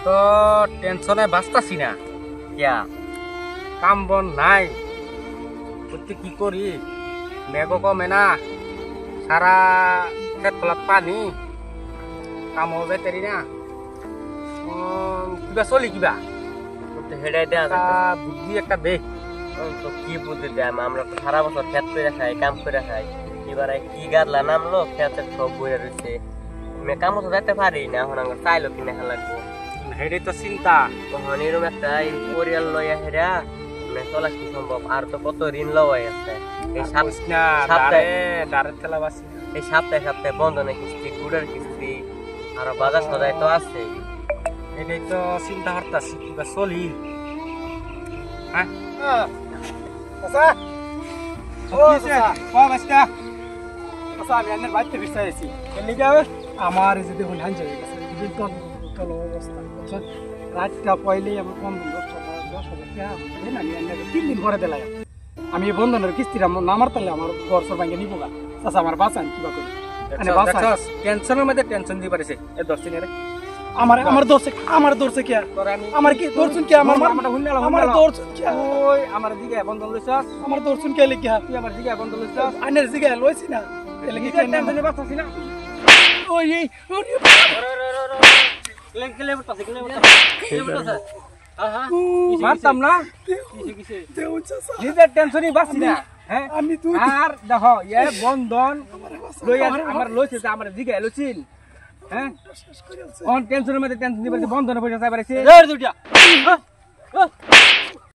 তো টেনশনে বাঁচতাছি না কিয়া কাম বন নাই করতে কি করি মেঘ কমে না সারা ক্ষেত খোলাত পানি কাম যাইতারি না কিবা চলি কিবা তো হেডাই দেয়া একটা বুদ্ধি একটা দে তো কি বুদ্ধি দেয় আমরা তো সারা বছর খেত করে খাই কাম করে খাই এবারে কি গাদলা নামলো খেতে সব বইয়া রয়েছে কামও তো যাইতে পারি না এখন আমার চাইলো কিনে খেলা লাগবো হেডে তো চিন্তা তখন এরকম একটা এই পরিয়াল লইয়া হেরা চলা কি সম্ভব আর তো কত ঋণ লওয়াই আছে এই এই সপ্তাহে বন্ধনে কিস্তি গুড়ের কিস্তি আর বাজার সদাই তো আছে এটাই তো চিন্তা করতেছি কিবা চলি হ্যাঁ আমার যে দেখুন হান যাবে রাতটা পয়লে আমার বন্ধন 10,000 টাকা 3 দিন ঘরে দিলাই আমি বন্ধনের কিস্তিটা নামার তাহলে আমার ঘর সর ভাঙে নিব গা চাচা আমার বাঁচান কিবা করে টেনশনের মধ্যে টেনশন দিয়ে পারিছে এই 10 দিনের আমার দর্শে কি আমার কি দর্শন কি আমার আমার দর্শন কি ওই আমার দিকে বন্ধন লইছস আমার দর্শন কে লিখা তুই আমার দিকে বন্ধন লইছস আনের দিকে লইছি না এলে কি টেনশনে বাঁচতাছি না ওই মারতাম না নিজের টেনশনই বাঁচি না হ্যাঁ আমি তুই আর দেখো এ বন্ধন লইয়া আমার লইছে যে আমার দিকে লইছিন হ্যাঁ কোন টেনশনের মধ্যে টেনশন দিবার বন্ধনে পয়সা চাই পারিছে